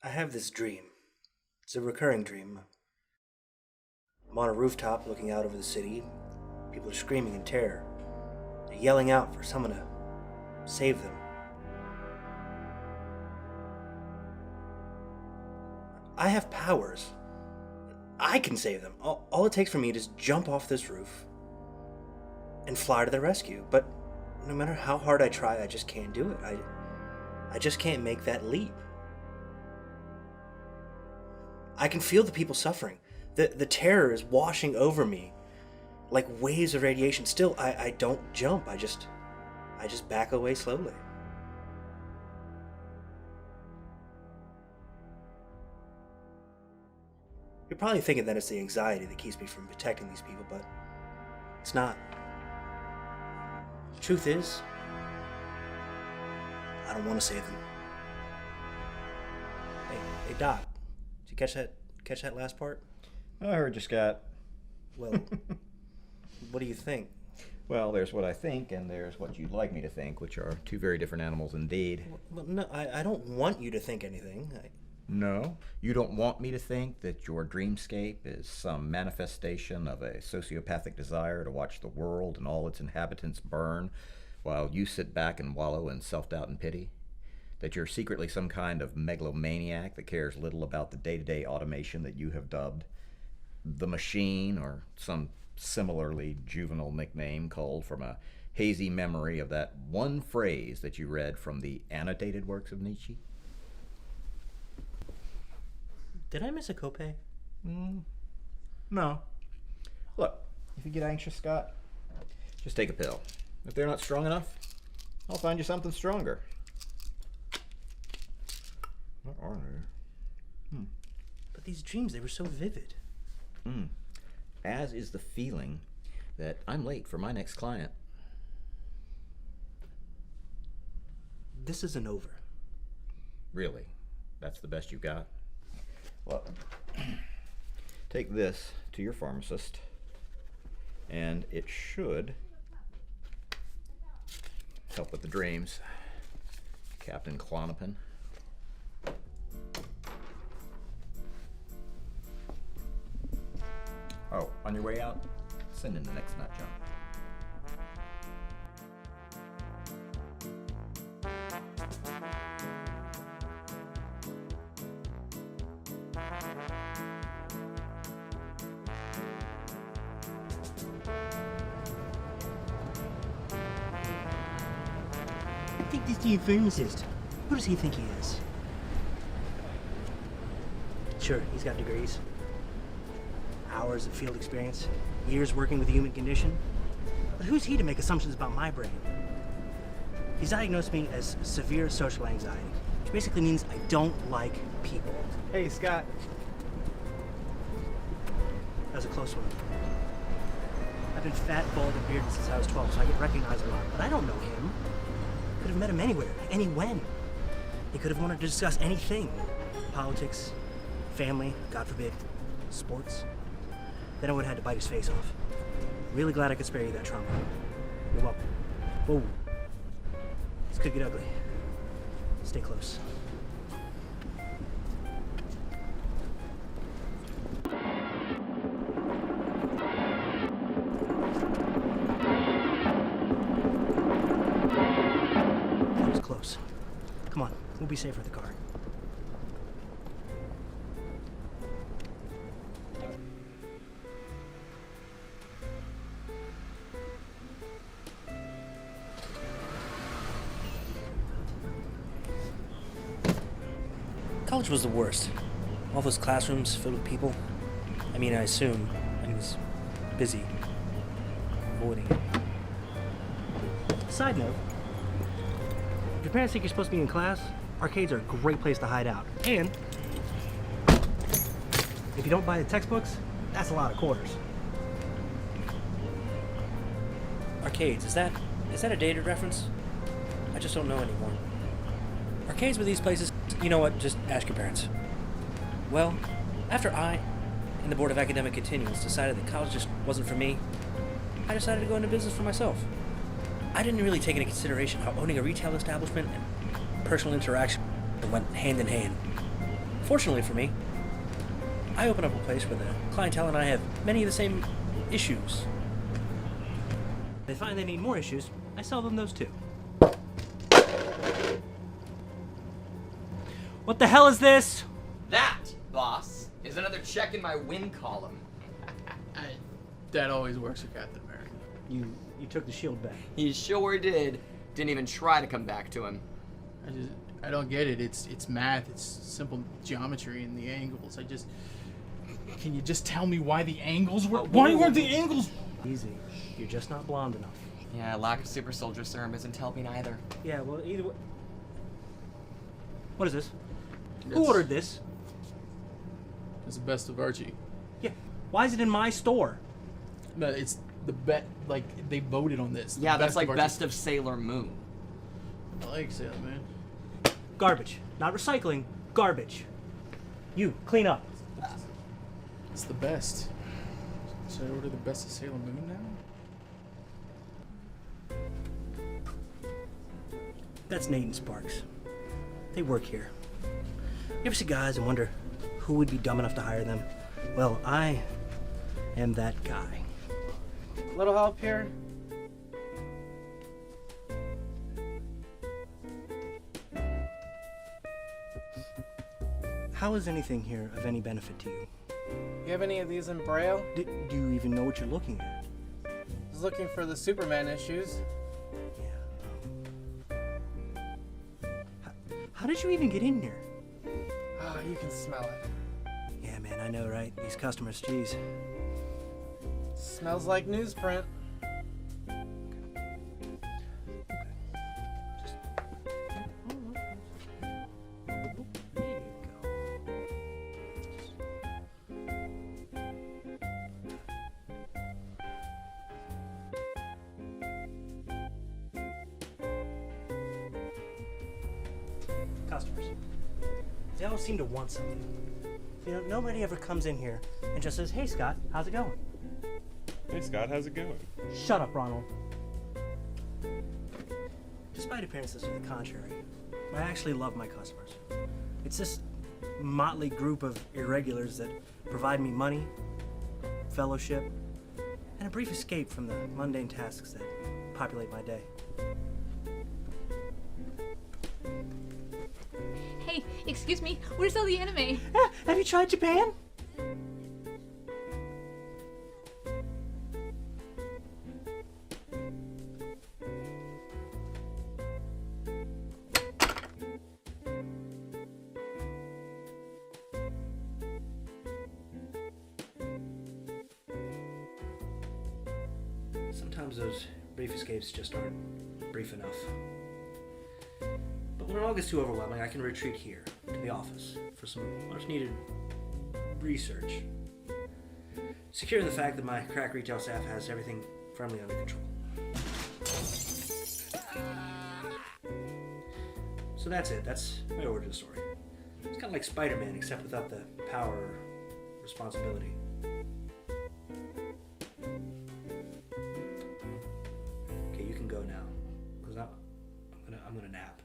I have this dream. It's a recurring dream. I'm on a rooftop looking out over the city. People are screaming in terror. They're yelling out for someone to save them. I have powers. I can save them. All it takes for me to just jump off this roof and fly to their rescue. But no matter how hard I try, I just can't do it. I just can't make that leap. I can feel the people suffering. The terror is washing over me like waves of radiation. Still, I don't jump. I just back away slowly. You're probably thinking that it's the anxiety that keeps me from protecting these people, but it's not. The truth is, I don't want to save them. Hey, Doc, did you catch that last part? I heard you, Scott. Well, what do you think? Well, there's what I think, and there's what you'd like me to think, which are two very different animals indeed. Well, no, I don't want you to think anything. No? You don't want me to think that your dreamscape is some manifestation of a sociopathic desire to watch the world and all its inhabitants burn while you sit back and wallow in self-doubt and pity? That you're secretly some kind of megalomaniac that cares little about the day-to-day automation that you have dubbed the machine, or some similarly juvenile nickname culled from a hazy memory of that one phrase that you read from the annotated works of Nietzsche? Did I miss a copay? No. Look, if you get anxious, Scott, just take a pill. If they're not strong enough, I'll find you something stronger. What are they? But these dreams, they were so vivid. As is the feeling that I'm late for my next client. This isn't over. Really? That's the best you got? Well, take this to your pharmacist, and it should help with the dreams. Captain Clonopin. Oh, on your way out, send in the next nut job. I think this new pharmacist. Who does he think he is? Sure, he's got degrees. Hours of field experience. Years working with the human condition. But who's he to make assumptions about my brain? He's diagnosed me as severe social anxiety, which basically means I don't like people. Hey, Scott. That was a close one. I've been fat, bald, and bearded since I was 12, so I get recognized a lot. But I don't know him. Could have met him anywhere, any when. He could have wanted to discuss anything. Politics, family, God forbid, sports. Then I would have had to bite his face off. Really glad I could spare you that trauma. You're welcome. Whoa. This could get ugly. Stay close. That was close. Come on, we'll be safer in the car. College was the worst. All those classrooms filled with people. I mean, I assume I was busy avoiding it. Side note, if your parents think you're supposed to be in class, arcades are a great place to hide out. And if you don't buy the textbooks, that's a lot of quarters. Arcades, is that a dated reference? I just don't know anymore. Arcades were these places. You know what? Just ask your parents. Well, after I and the Board of Academic Continuance decided that college just wasn't for me, I decided to go into business for myself. I didn't really take into consideration how owning a retail establishment and personal interaction went hand in hand. Fortunately for me, I open up a place where the clientele and I have many of the same issues. They find they need more issues, I sell them those too. What the hell is this? That, boss, is another check in my win column. That always works for Captain America. You took the shield back. He sure did. Didn't even try to come back to him. I don't get it. It's math. It's simple geometry and the angles. Can you just tell me why the angles were? Why weren't the angles? Easy. You're just not blonde enough. Yeah, lack of super soldier serum isn't helping either. Yeah, well, either way. What is this? Who ordered this? It's the best of Archie. Yeah. Why is it in my store? No, it's the bet. Like they voted on this. Yeah, that's like of best of Sailor Moon. I like Sailor Moon. Garbage. Not recycling. Garbage. You, clean up. It's the best. Should I order the best of Sailor Moon now? That's Nate and Sparks. They work here. You ever see guys and wonder who would be dumb enough to hire them? Well, I am that guy. Little help here? How is anything here of any benefit to you? You have any of these in Braille? Do you even know what you're looking at? I was looking for the Superman issues. Yeah. How did you even get in here? Oh, you can smell it. Yeah, man, I know, right? These customers, geez. Smells like newsprint. Customers. They all seem to want something. You know, nobody ever comes in here and just says, "Hey, Scott, how's it going?" Hey Scott, how's it going? Shut up, Ronald. Despite appearances to the contrary, I actually love my customers. It's this motley group of irregulars that provide me money, fellowship, and a brief escape from the mundane tasks that populate my day. Hey, excuse me, where's all the anime? Have you tried Japan? Sometimes those brief escapes just aren't brief enough. But when it all gets too overwhelming, I can retreat here, to the office, for some much-needed research. Secure in the fact that my crack retail staff has everything firmly under control. So that's it. That's my origin story. It's kind of like Spider-Man, except without the power or responsibility. Okay, you can go now, because I'm gonna nap.